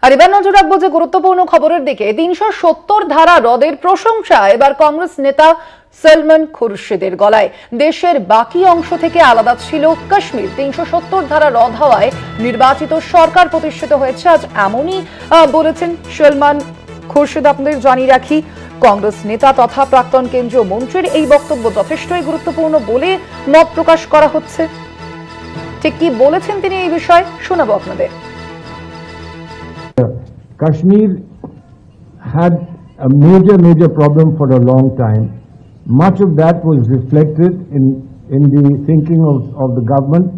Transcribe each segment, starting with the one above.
আর এবার নজর রাখবো যে গুরুত্বপূর্ণ খবরের দিকে। ৩৭০ ধারা রদের প্রশংসা এবার কংগ্রেস নেতা সলমন খুরশিদের গলায়। দেশের বাকি অংশ থেকে আলাদা ছিল কাশ্মীর। ৩৭০ ধারা রদ হওয়ায় নির্বাচিত সরকার প্রতিষ্ঠিত হয়েছে আজ, এমনই বলেছেন সলমন খুরশিদ। আপনাদের জানিয়ে রাখি, কংগ্রেস নেতা তথা প্রাক্তন কেন্দ্রীয় মন্ত্রীর এই বক্তব্য যথেষ্টই গুরুত্বপূর্ণ বলে মত প্রকাশ করা হচ্ছে। ঠিক কি বলেছেন তিনি এই বিষয়ে শোনাবো আপনাদের। Kashmir had a major problem for a long time. Much of that was reflected in the thinking of the government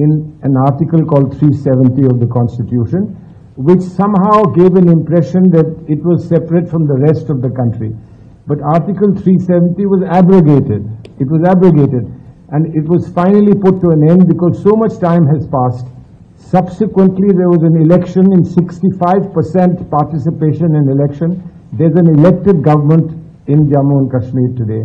in an article called 370 of the Constitution, which somehow gave an impression that it was separate from the rest of the country. But Article 370 was abrogated. It was abrogated, and it was finally put to an end because so much time has passed. Subsequently, there was an election in 65% participation in election. There's an elected government in Jammu and Kashmir today.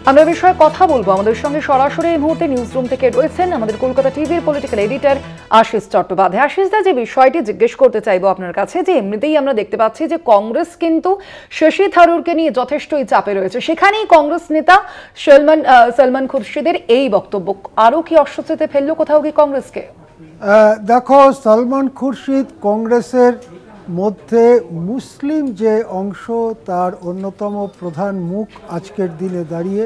আমরা বিষয়ে কথা বলবো। আমাদের সঙ্গে সরাসরি এই মুহূর্তে news room থেকে রয়েছেন আমাদের কলকাতা টিভির পলিটিক্যাল এডিটর আশিস চট্টোপাধ্যায়। আশিস দা, যে বিষয়টি জিজ্ঞেস করতে চাইবো আপনার কাছে, যে এমনিতেই আমরা দেখতে পাচ্ছি যে কংগ্রেস কিন্তু শশী থারুরকে নিয়ে যথেষ্টই চাপে রয়েছে, সেখানেই কংগ্রেস নেতা সলমন খুরশিদের এই বক্তব্য আরো কি অস্বস্তিতে ফেললো কোথাও কি কংগ্রেসকে? দেখো, সলমন খুরশিদ কংগ্রেসের মধ্যে মুসলিম যে অংশ তার অন্যতম প্রধান মুখ আজকের দিনে দাঁড়িয়ে।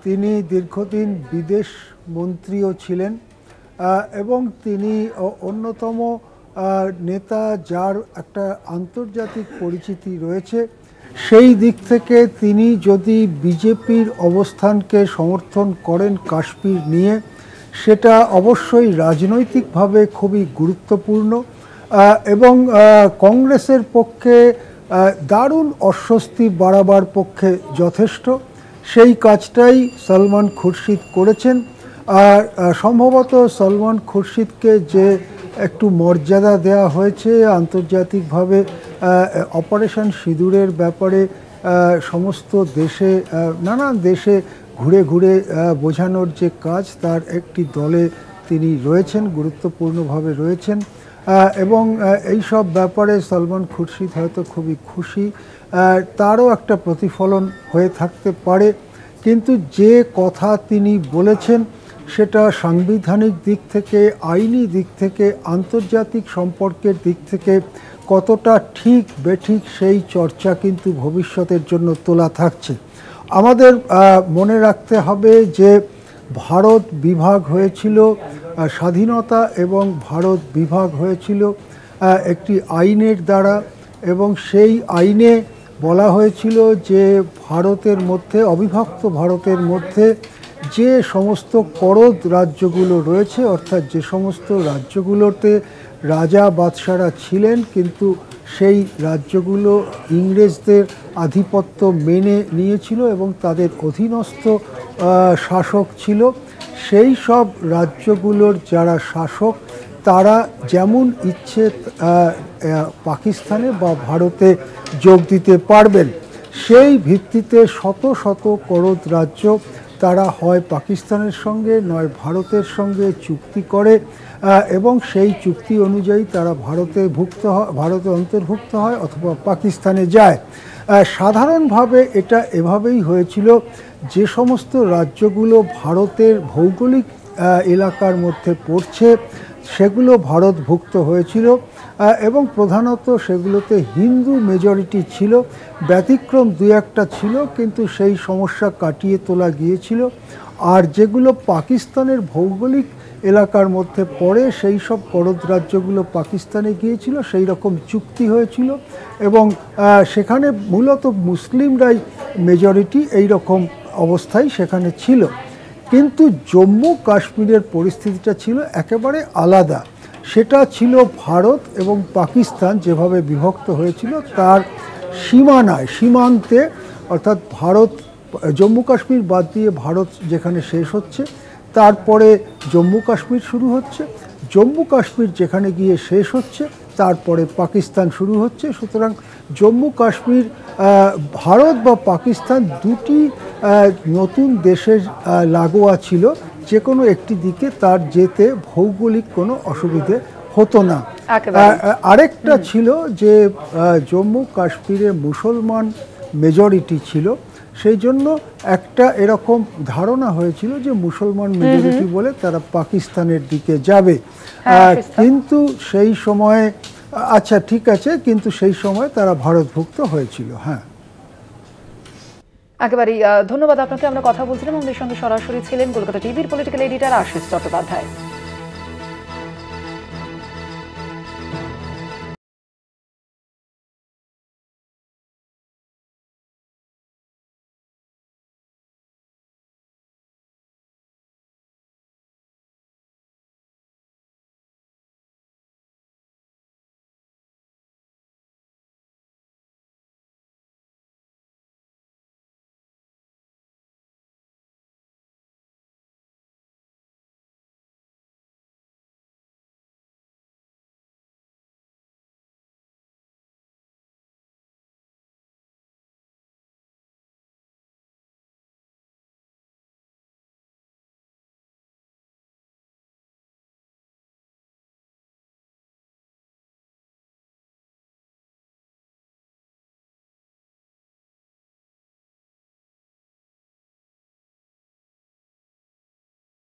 তিনি দীর্ঘদিন বিদেশ মন্ত্রীও ছিলেন এবং তিনি অন্যতম নেতা যার একটা আন্তর্জাতিক পরিচিতি রয়েছে। সেই দিক থেকে তিনি যদি বিজেপির অবস্থানকে সমর্থন করেন কাশ্মীর নিয়ে, সেটা অবশ্যই রাজনৈতিকভাবে খুবই গুরুত্বপূর্ণ এবং কংগ্রেসের পক্ষে দারুণ অস্বস্তি বাড়াবার পক্ষে যথেষ্ট। সেই কাজটাই সলমন খুরশিদ করেছেন। আর সম্ভবত সলমন খুরশিদকে যে একটু মর্যাদা দেওয়া হয়েছে আন্তর্জাতিকভাবে, অপারেশন সিঁদুরের ব্যাপারে সমস্ত দেশে, নানান দেশে ঘুরে ঘুরে বোঝানোর যে কাজ, তার একটি দলে তিনি রয়েছেন, গুরুত্বপূর্ণভাবে রয়েছেন এবং এই সব ব্যাপারে সলমন খুরশিদ হয়তো খুবই খুশি। তারও একটা প্রতিফলন হয়ে থাকতে পারে, কিন্তু যে কথা তিনি বলেছেন সেটা সাংবিধানিক দিক থেকে, আইনি দিক থেকে, আন্তর্জাতিক সম্পর্কের দিক থেকে কতটা ঠিক বেঠিক সেই চর্চা কিন্তু ভবিষ্যতের জন্য তোলা থাকছে। আমাদের মনে রাখতে হবে যে ভারত বিভাগ হয়েছিল, স্বাধীনতা এবং ভারত বিভাগ হয়েছিল একটি আইনের দ্বারা, এবং সেই আইনে বলা হয়েছিল যে ভারতের মধ্যে, অবিভক্ত ভারতের মধ্যে যে সমস্ত করদ রাজ্যগুলো রয়েছে, অর্থাৎ যে সমস্ত রাজ্যগুলোতে রাজা বাদশারা ছিলেন কিন্তু সেই রাজ্যগুলো ইংরেজদের আধিপত্য মেনে নিয়েছিল এবং তাদের অধীনস্থ শাসক ছিল, সেই সব রাজ্যগুলোর যারা শাসক তারা যেমন ইচ্ছে পাকিস্তানে বা ভারতে যোগ দিতে পারবেন। সেই ভিত্তিতে শত শত করদ রাজ্য তারা হয় পাকিস্তানের সঙ্গে নয় ভারতের সঙ্গে চুক্তি করে এবং সেই চুক্তি অনুযায়ী তারা ভারতে অন্তর্ভুক্ত হয় অথবা পাকিস্তানে যায়। সাধারণভাবে এটা এভাবেই হয়েছিল, যে সমস্ত রাজ্যগুলো ভারতের ভৌগোলিক এলাকার মধ্যে পড়ছে সেগুলো ভারতভুক্ত হয়েছিল এবং প্রধানত সেগুলোতে হিন্দু মেজরিটি ছিল। ব্যতিক্রম দু একটা ছিল, কিন্তু সেই সমস্যা কাটিয়ে তোলা গিয়েছিল। আর যেগুলো পাকিস্তানের ভৌগোলিক এলাকার মধ্যে পড়ে সেই সব করদ রাজ্যগুলো পাকিস্তানে গিয়েছিল, সেই রকম চুক্তি হয়েছিল এবং সেখানে মূলত মুসলিমরাই মেজরিটি, এই রকম অবস্থায় সেখানে ছিল। কিন্তু জম্মু কাশ্মীরের পরিস্থিতিটা ছিল একেবারে আলাদা। সেটা ছিল ভারত এবং পাকিস্তান যেভাবে বিভক্ত হয়েছিল তার সীমানায়, সীমান্তে, অর্থাৎ ভারত, জম্মু কাশ্মীর বাদ দিয়ে ভারত যেখানে শেষ হচ্ছে তারপরে জম্মু কাশ্মীর শুরু হচ্ছে, জম্মু কাশ্মীর যেখানে গিয়ে শেষ হচ্ছে তারপরে পাকিস্তান শুরু হচ্ছে। সুতরাং জম্মু কাশ্মীর ভারত বা পাকিস্তান দুটি নতুন দেশের লাগোয়া ছিল, যে কোনো একটি দিকে তার যেতে ভৌগোলিক কোনো অসুবিধে হতো না। আরেকটা ছিল যে জম্মু কাশ্মীরে মুসলমান মেজরিটি ছিল, সেই জন্য একটা এরকম ধারণা হয়েছিল যে মুসলমান মেজরিটি বলে তারা পাকিস্তানের দিকে যাবে। কিন্তু সেই সময়ে আচ্ছা ঠিক আছে, কিন্তু সেই সময় তারা ভারতভুক্ত হয়েছিল। হ্যাঁ, একেবারেই ধন্যবাদ আপনাকে। আমরা কথা বলছিলাম, আমাদের সঙ্গে সরাসরি ছিলেন কলকাতা টিভির পলিটিক্যাল এডিটর আশিস চট্টোপাধ্যায়।